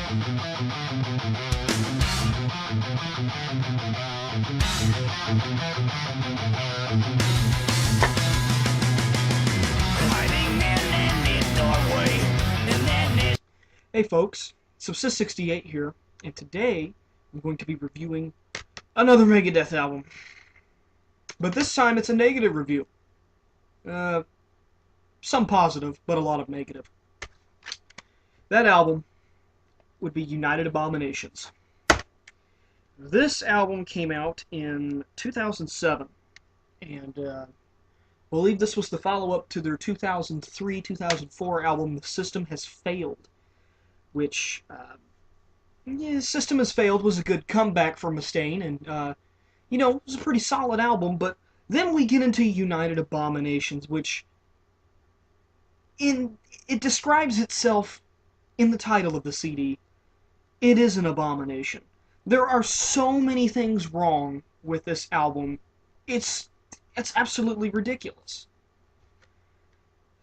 Hey folks, Subsist68 here, and today I'm going to be reviewing another Megadeth album. But this time it's a negative review. Some positive, but a lot of negative. That album would be United Abominations. This album came out in 2007, and I believe this was the follow-up to their 2003-2004 album, The System Has Failed, which, System Has Failed was a good comeback for Mustaine, and, it was a pretty solid album, but then we get into United Abominations, which, it describes itself in the title of the CD. It is an abomination. There are so many things wrong with this album, it's absolutely ridiculous.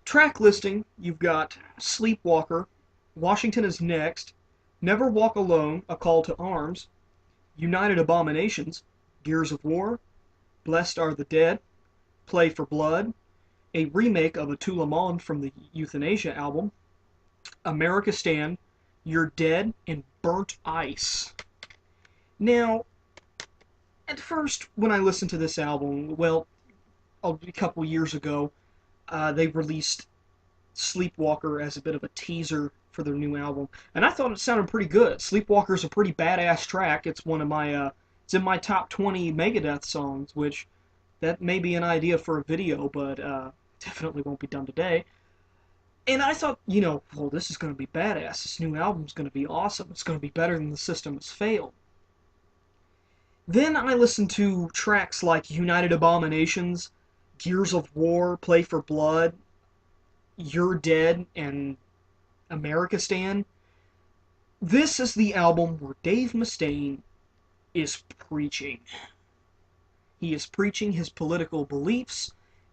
Track listing, you've got Sleepwalker, Washington Is Next, Never Walk Alone, A Call to Arms, United Abominations, Gears of War, Blessed Are the Dead, Play for Blood, a remake of Atul Evond from the Euthanasia album, America Stand, You're Dead, and Burnt Ice. Now, at first, when I listened to this album, well, a couple years ago, they released Sleepwalker as a bit of a teaser for their new album, and I thought it sounded pretty good. Sleepwalker's a pretty badass track. It's one of my, it's in my top 20 Megadeth songs, which, that may be an idea for a video, but, definitely won't be done today. And I thought, well, this is going to be badass. This new album's going to be awesome. It's going to be better than The System Has Failed. Then I listened to tracks like United Abominations, Gears of War, Play for Blood, You're Dead, and America Stand. This is the album where Dave Mustaine is preaching. He is preaching his political beliefs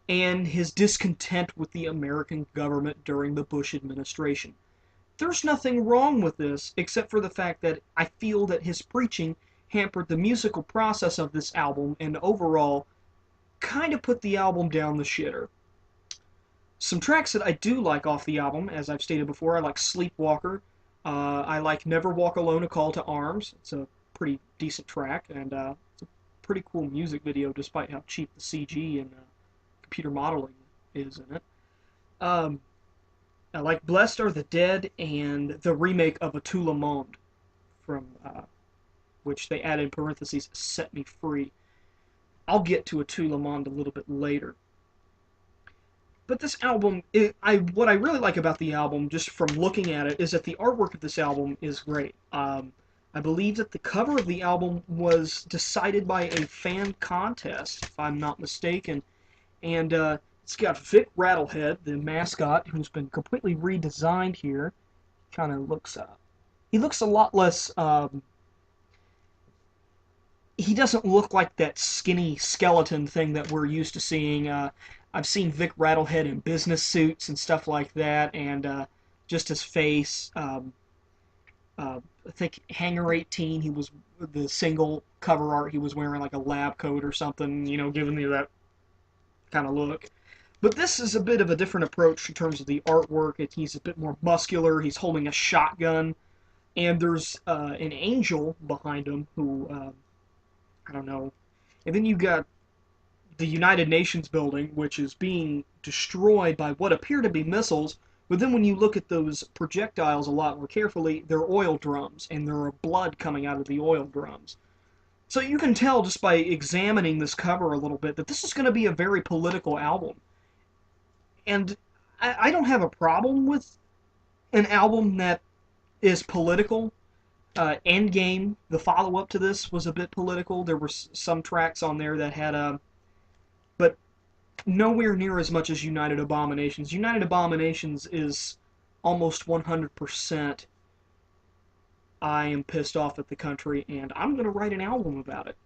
and his discontent with the American government during the Bush administration. There's nothing wrong with this, except for the fact that I feel that his preaching hampered the musical process of this album, and overall, kind of put the album down the shitter. Some tracks that I do like off the album, as I've stated before, I like Sleepwalker, I like Never Walk Alone, A Call to Arms. It's a pretty decent track, and it's a pretty cool music video, despite how cheap the CG and computer modeling is in it. I like Blessed Are the Dead and the remake of Atul Evond, from which they added in parentheses, Set Me Free. I'll get to Atul Evond a little bit later. But this album, what I really like about the album, just from looking at it, is that the artwork of this album is great. I believe that the cover of the album was decided by a fan contest, if I'm not mistaken. And it's got Vic Rattlehead, the mascot, who's been completely redesigned here. Kind of looks, he looks a lot less, he doesn't look like that skinny skeleton thing that we're used to seeing. I've seen Vic Rattlehead in business suits and stuff like that, and just his face. I think Hangar 18, he was the single cover art, he was wearing like a lab coat or something, giving you that kind of look. But this is a bit of a different approach in terms of the artwork. He's a bit more muscular, he's holding a shotgun, and there's an angel behind him who, I don't know. And then you got the United Nations building, which is being destroyed by what appear to be missiles, but then when you look at those projectiles a lot more carefully, they're oil drums, and there are blood coming out of the oil drums. So you can tell just by examining this cover a little bit that this is going to be a very political album. And I don't have a problem with an album that is political. Endgame, the follow-up to this, was a bit political. There were some tracks on there that had but nowhere near as much as United Abominations. United Abominations is almost 100% I am pissed off at the country, and I'm going to write an album about it.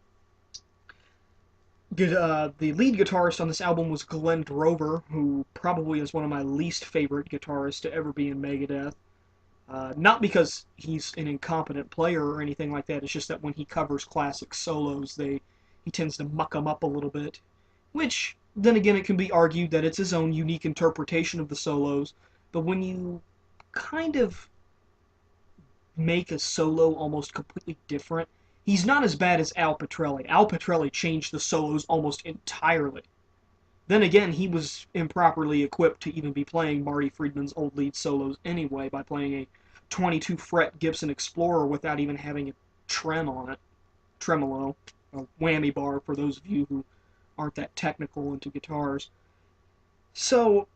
The lead guitarist on this album was Glenn Drover, who probably is one of my least favorite guitarists to ever be in Megadeth. Not because he's an incompetent player or anything like that. It's just that when he covers classic solos, he tends to muck them up a little bit. Which, then again, it can be argued that it's his own unique interpretation of the solos. But when you kind of make a solo almost completely different, he's not as bad as Al Pitrelli. Al Pitrelli changed the solos almost entirely. Then again, he was improperly equipped to even be playing Marty Friedman's old lead solos anyway by playing a 22 fret Gibson Explorer without even having a trem on it. Tremolo, a whammy bar for those of you who aren't that technical into guitars. So,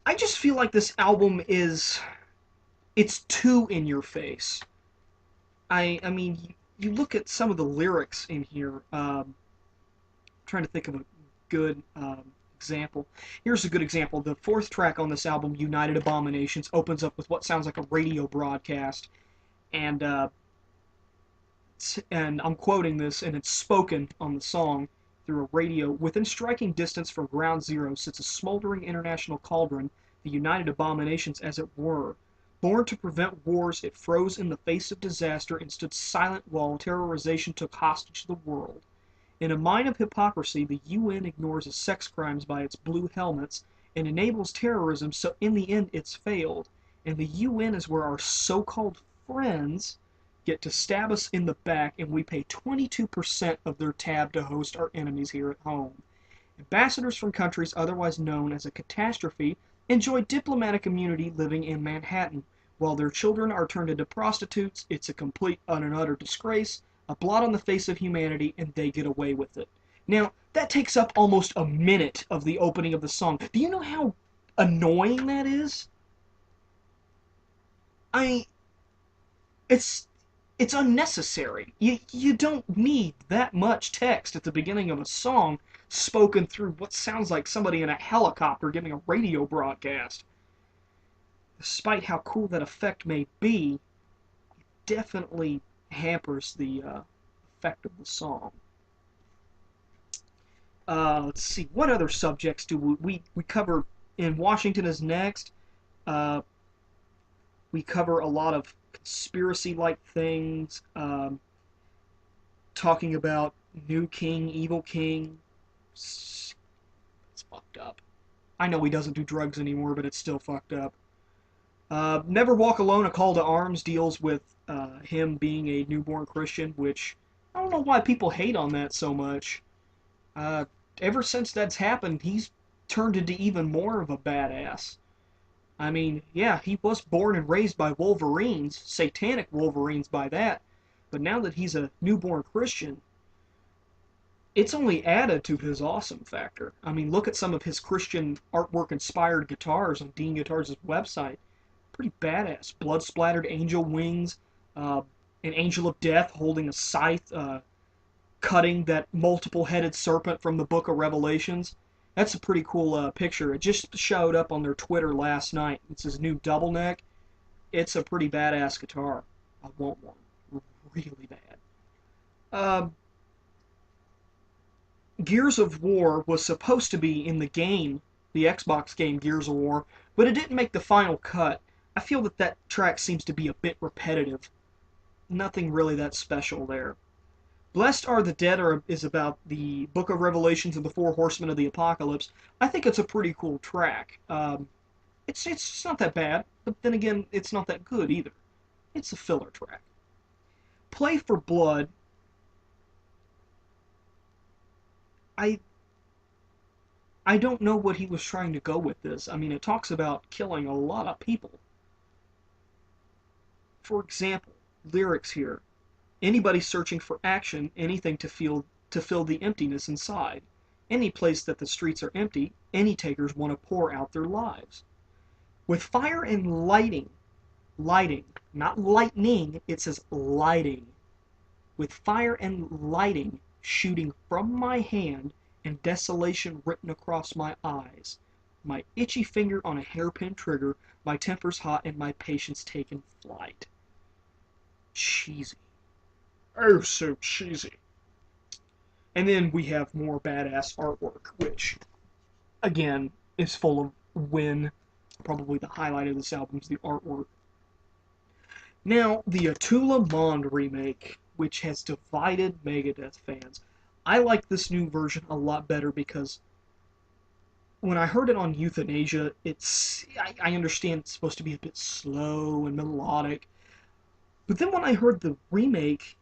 I just feel like this album it's too in your face. I mean, you look at some of the lyrics in here. Trying to think of a good example. Here's a good example. The fourth track on this album, United Abominations, opens up with what sounds like a radio broadcast, and I'm quoting this, and it's spoken on the song through a radio. Within striking distance from ground zero sits a smoldering international cauldron, the United Abominations as it were. Born to prevent wars, it froze in the face of disaster and stood silent while terrorization took hostage the world. In a mine of hypocrisy, the UN ignores sex crimes by its blue helmets and enables terrorism, so in the end it's failed. And the UN is where our so-called friends get to stab us in the back, and we pay 22% of their tab to host our enemies here at home. Ambassadors from countries otherwise known as a catastrophe enjoy diplomatic immunity living in Manhattan. While their children are turned into prostitutes, it's a complete and utter disgrace, a blot on the face of humanity, and they get away with it. Now, that takes up almost a minute of the opening of the song. Do you know how annoying that is? I... It's unnecessary. You don't need that much text at the beginning of a song spoken through what sounds like somebody in a helicopter giving a radio broadcast. Despite how cool that effect may be, it definitely hampers the effect of the song. Let's see, what other subjects do we cover in Washington is Next? We cover a lot of conspiracy-like things, talking about New King, Evil King. It's fucked up. I know he doesn't do drugs anymore, but it's still fucked up. Never Walk Alone, A Call to Arms deals with him being a newborn Christian, which I don't know why people hate on that so much. Ever since that's happened, he's turned into even more of a badass. I mean, yeah, he was born and raised by Wolverines, satanic Wolverines by that, but now that he's a newborn Christian, it's only added to his awesome factor. I mean, look at some of his Christian artwork-inspired guitars on Dean Guitars' website. Pretty badass. Blood-splattered angel wings, an angel of death holding a scythe, cutting that multiple-headed serpent from the Book of Revelations. That's a pretty cool picture. It just showed up on their Twitter last night. It's his new double neck. It's a pretty badass guitar. I want one. Really bad. Gears of War was supposed to be in the game, the Xbox game Gears of War, but it didn't make the final cut. I feel that that track seems to be a bit repetitive. Nothing really that special there. Blessed Are the Dead is about the Book of Revelations and the Four Horsemen of the Apocalypse. I think it's a pretty cool track. It's not that bad, but then again, it's not that good either. It's a filler track. Play for Blood. I don't know what he was trying to go with this. I mean, it talks about killing a lot of people. For example, lyrics here. Anybody searching for action, anything to fill the emptiness inside. Any place that the streets are empty, any takers want to pour out their lives. With fire and lighting, not lightning, it says lighting. With fire and lighting shooting from my hand and desolation written across my eyes. My itchy finger on a hairpin trigger, my temper's hot and my patience taken flight. Cheesy. Oh, so cheesy. And then we have more badass artwork, which, again, is full of win Probably the highlight of this album is the artwork. Now, the Atul Evond remake, which has divided Megadeth fans. I like this new version a lot better because when I heard it on Euthanasia, I understand it's supposed to be a bit slow and melodic, but then when I heard the remake,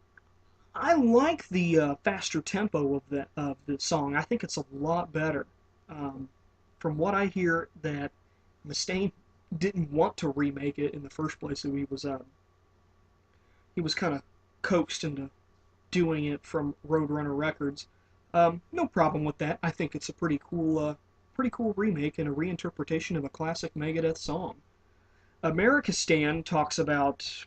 I like the faster tempo of the song. I think it's a lot better. Um, from what I hear, that Mustaine didn't want to remake it in the first place, so he was kind of coaxed into doing it from Roadrunner Records. No problem with that. I think it's a pretty cool remake and a reinterpretation of a classic Megadeth song. America Stan talks about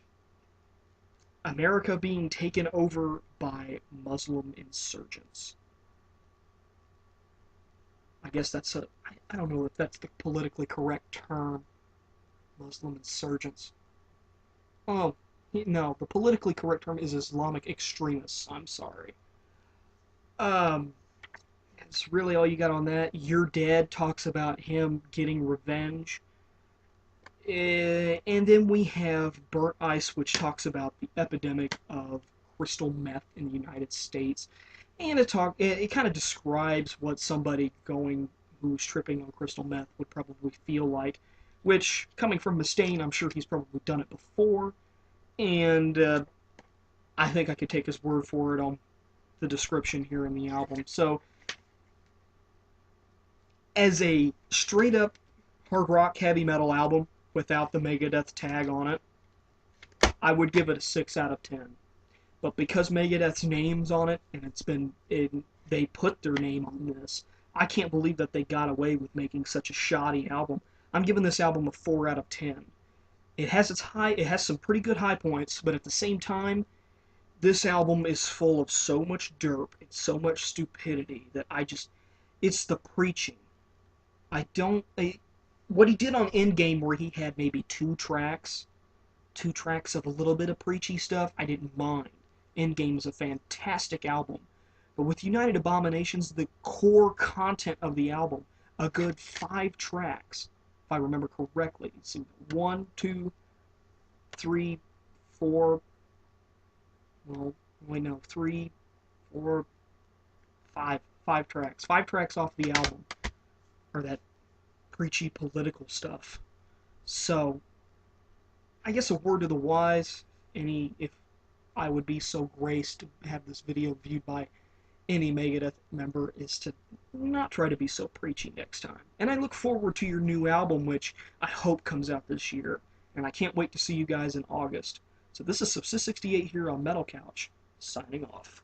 America being taken over by Muslim insurgents. I guess that's I don't know if that's the politically correct term. Muslim insurgents. Oh, no, the politically correct term is Islamic extremists. I'm sorry. Um, that's really all you got on that. Your Dad talks about him getting revenge. And then we have Burnt Ice, which talks about the epidemic of crystal meth in the United States. And it kind of describes what somebody going who's tripping on crystal meth would probably feel like. Which, coming from Mustaine, I'm sure he's probably done it before. And I think I could take his word for it on the description here in the album. So, as a straight up hard rock heavy metal album without the Megadeth tag on it, I would give it a 6 out of 10. But because Megadeth's name's on it, and they put their name on this, I can't believe that they got away with making such a shoddy album. I'm giving this album a 4 out of 10. It has some pretty good high points, but at the same time, this album is full of so much derp and so much stupidity that it's the preaching. What he did on Endgame, where he had maybe two tracks of a little bit of preachy stuff, I didn't mind. Endgame is a fantastic album. But with United Abominations, the core content of the album, a good 5 tracks, if I remember correctly. Let's see, 1, 2, 3, 4, well, wait, no, 3, 4, 5, 5 tracks. 5 tracks off the album are that preachy political stuff. So, I guess a word to the wise, if I would be so graced to have this video viewed by any Megadeth member, is to not try to be so preachy next time. And I look forward to your new album, which I hope comes out this year. And I can't wait to see you guys in August. So this is Subsist 68 here on Metal Couch, signing off.